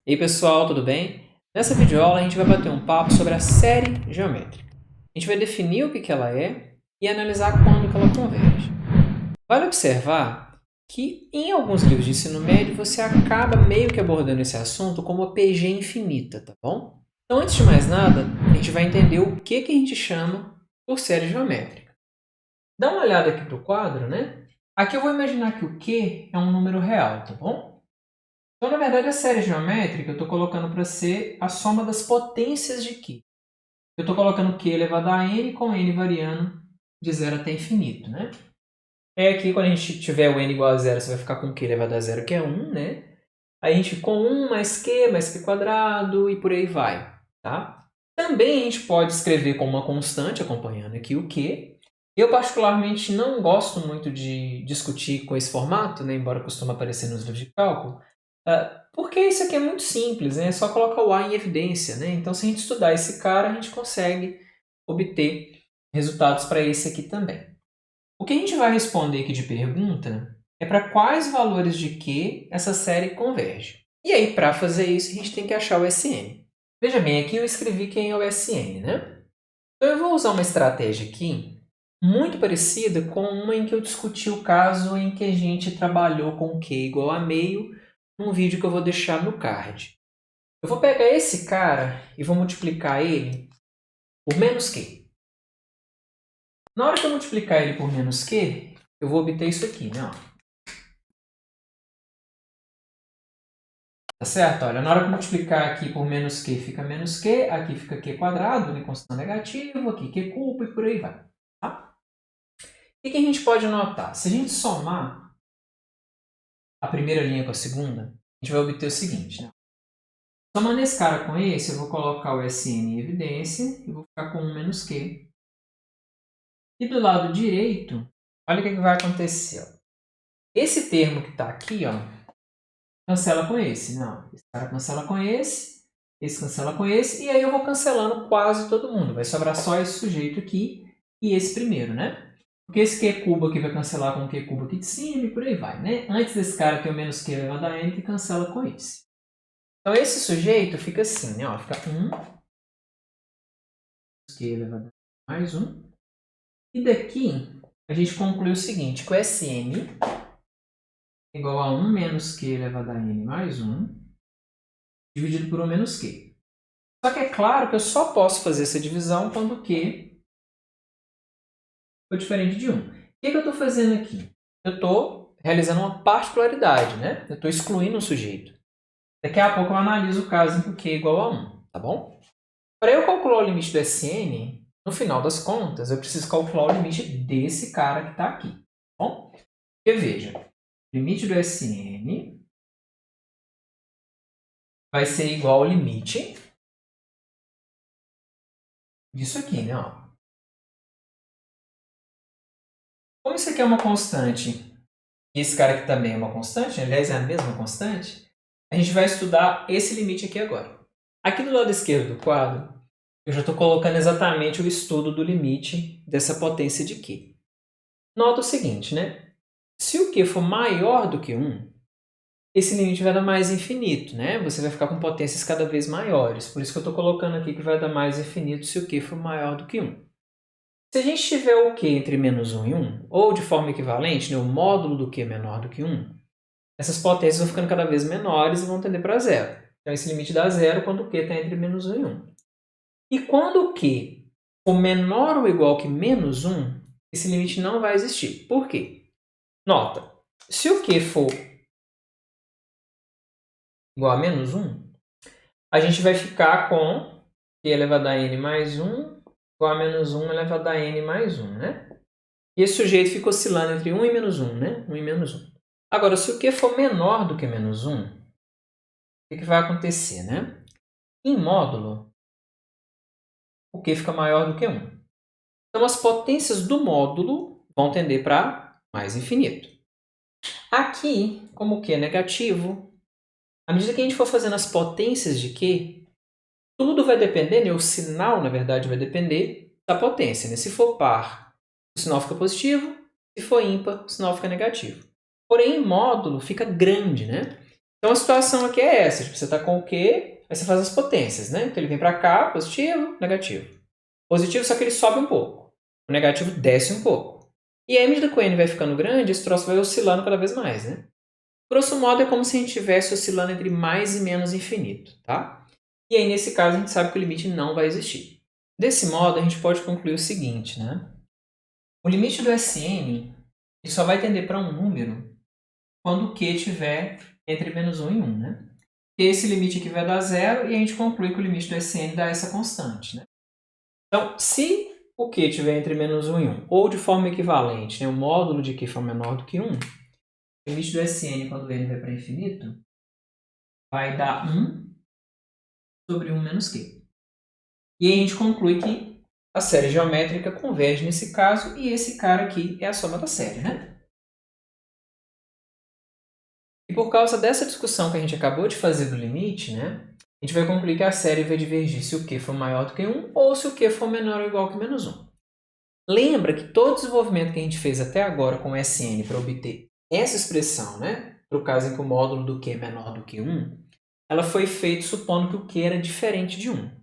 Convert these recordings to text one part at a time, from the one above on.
E aí pessoal, tudo bem? Nessa videoaula a gente vai bater um papo sobre a série geométrica. A gente vai definir o que ela é e analisar quando que ela converge. Vale observar que em alguns livros de ensino médio você acaba meio que abordando esse assunto como a PG infinita, tá bom? Então antes de mais nada, a gente vai entender o que a gente chama por série geométrica. Dá uma olhada aqui para o quadro, né? Aqui eu vou imaginar que o Q é um número real, tá bom? Então, na verdade, a série geométrica eu estou colocando para ser a soma das potências de Q. Eu estou colocando Q elevado a n com n variando de 0 até infinito, né? Aqui, quando a gente tiver o n igual a 0, você vai ficar com Q elevado a 0, que é 1, né? Aí a gente com 1 mais Q quadrado e por aí vai, tá? Também a gente pode escrever como uma constante, acompanhando aqui o Q. Eu, particularmente, não gosto muito de discutir com esse formato, né? Embora costume aparecer nos livros de cálculo, porque isso aqui é muito simples, né? É só colocar o A em evidência, né? Então, se a gente estudar esse cara, a gente consegue obter resultados para esse aqui também. O que a gente vai responder aqui de pergunta é para quais valores de Q essa série converge. E aí, para fazer isso, a gente tem que achar o SN. Veja bem, aqui eu escrevi quem é o SN, né? Então, eu vou usar uma estratégia aqui muito parecida com uma em que eu discuti o caso em que a gente trabalhou com Q igual a meio, num vídeo que eu vou deixar no card. Eu vou pegar esse cara e vou multiplicar ele por menos Q. Na hora que eu multiplicar ele por menos Q, eu vou obter isso aqui, né? Tá certo? Olha, na hora que eu multiplicar aqui por menos Q, fica menos Q, aqui fica Q quadrado, né, constante negativo, aqui Q cubo e por aí vai. Tá? O que a gente pode notar? Se a gente somar a primeira linha com a segunda, a gente vai obter o seguinte, né? Somando esse cara com esse, eu vou colocar o SN em evidência e vou ficar com 1 menos Q. E do lado direito, olha o que vai acontecer. Ó. Esse termo que está aqui, ó, cancela com esse. Não, esse cara cancela com esse cancela com esse, e aí eu vou cancelando quase todo mundo. Vai sobrar só esse sujeito aqui e esse primeiro, né? Porque esse Q cubo aqui vai cancelar com o Q cubo aqui de cima e por aí vai, né? Antes desse cara tem o menos Q elevado a n que cancela com esse. Então esse sujeito fica assim, né? Ó, fica 1 Q elevado a mais 1. E daqui a gente conclui o seguinte, que o SN igual a 1 menos Q elevado a n mais 1 dividido por 1 menos Q. Só que é claro que eu só posso fazer essa divisão quando Q for diferente de 1. O que eu estou fazendo aqui? Eu estou realizando uma particularidade, né? Eu estou excluindo um sujeito. Daqui a pouco eu analiso o caso em que o Q é igual a 1, tá bom? Para eu calcular o limite do SN, no final das contas, eu preciso calcular o limite desse cara que está aqui, tá bom? Porque veja, o limite do SN vai ser igual ao limite disso aqui, né? Ó. Como isso aqui é uma constante e esse cara aqui também é uma constante, aliás, é a mesma constante, a gente vai estudar esse limite aqui agora. Aqui do lado esquerdo do quadro, eu já estou colocando exatamente o estudo do limite dessa potência de Q. Nota o seguinte, né? Se o Q for maior do que 1, esse limite vai dar mais infinito, né? Você vai ficar com potências cada vez maiores. Por isso que eu estou colocando aqui que vai dar mais infinito se o Q for maior do que 1. Se a gente tiver o Q entre menos 1 e 1, ou de forma equivalente, né, o módulo do Q é menor do que 1, essas potências vão ficando cada vez menores e vão tender para zero. Então, esse limite dá zero quando o Q está entre menos 1 e 1. E quando o Q for menor ou igual que menos 1, esse limite não vai existir. Por quê? Nota, se o Q for igual a menos 1, a gente vai ficar com Q elevado a n mais 1 igual a menos 1 elevado a n mais 1, né? E esse sujeito fica oscilando entre 1 e menos 1, né? 1 e menos 1. Agora, se o Q for menor do que menos 1, o que vai acontecer, né? Em módulo, o Q fica maior do que 1. Então, as potências do módulo vão tender para mais infinito. Aqui, como o Q é negativo, à medida que a gente for fazendo as potências de Q, tudo vai depender, né? O sinal, na verdade, vai depender da potência. Né? Se for par, o sinal fica positivo. Se for ímpar, o sinal fica negativo. Porém, em módulo fica grande, né? Então a situação aqui é essa, tipo, você está com o Q, aí você faz as potências, né? Então ele vem para cá, positivo, negativo. Positivo, só que ele sobe um pouco. O negativo desce um pouco. E aí, à medida que o N vai ficando grande, esse troço vai oscilando cada vez mais, né? Grosso modo, é como se a gente estivesse oscilando entre mais e menos infinito, tá? E aí, nesse caso, a gente sabe que o limite não vai existir. Desse modo, a gente pode concluir o seguinte, né? O limite do Sn ele só vai tender para um número quando o Q estiver entre menos 1 e 1, né? Esse limite aqui vai dar zero e a gente conclui que o limite do Sn dá essa constante, né? Então, se o Q estiver entre menos 1 e 1, ou de forma equivalente, né, o módulo de Q for menor do que 1, o limite do Sn, quando ele vai para infinito, vai dar 1 sobre 1 menos Q. E aí a gente conclui que a série geométrica converge nesse caso, e esse cara aqui é a soma da série, né? E por causa dessa discussão que a gente acabou de fazer do limite, né, a gente vai concluir que a série vai divergir se o Q for maior do que 1 ou se o Q for menor ou igual que menos 1. Lembra que todo o desenvolvimento que a gente fez até agora com Sn para obter essa expressão, né, para o caso em que o módulo do Q é menor do que 1, ela foi feita supondo que o Q era diferente de 1.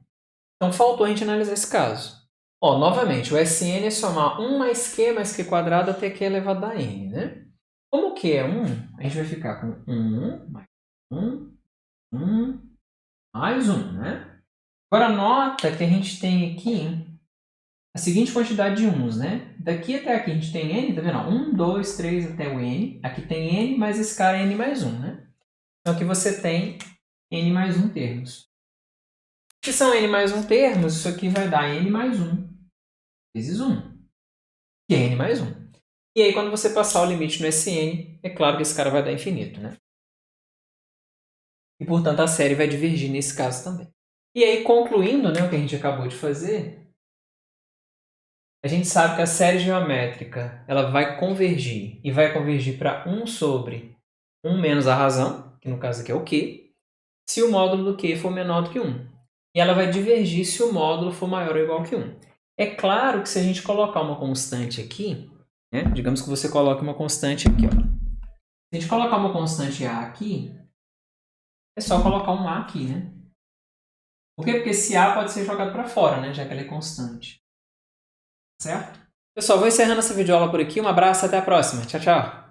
Então faltou a gente analisar esse caso. Ó, novamente, o Sn é somar 1 mais Q quadrado até Q elevado a n, né? Como o Q é 1, a gente vai ficar com 1 mais 1, 1 mais 1, né? Agora nota que a gente tem aqui a seguinte quantidade de 1's, né? Daqui até aqui a gente tem n, tá vendo? 1, 2, 3 até o n. Aqui tem n, mas esse cara é n mais 1, né? Então aqui você tem n mais 1 termos. Se são n mais 1 termos, isso aqui vai dar n mais 1 vezes 1, que é n mais 1. E aí, quando você passar o limite no Sn, é claro que esse cara vai dar infinito, né? E, portanto, a série vai divergir nesse caso também. E aí, concluindo, né, o que a gente acabou de fazer, a gente sabe que a série geométrica ela vai convergir, e vai convergir para 1 sobre 1 menos a razão, que no caso aqui é o Q, se o módulo do Q for menor do que 1. E ela vai divergir se o módulo for maior ou igual que 1. É claro que se a gente colocar uma constante aqui, né, digamos que você coloque uma constante aqui, ó. Se a gente colocar uma constante A aqui, é só colocar um A aqui, né? Por quê? Porque esse A pode ser jogado para fora, né? Já que ele é constante. Certo? Pessoal, vou encerrando essa videoaula por aqui. Um abraço e até a próxima. Tchau, tchau!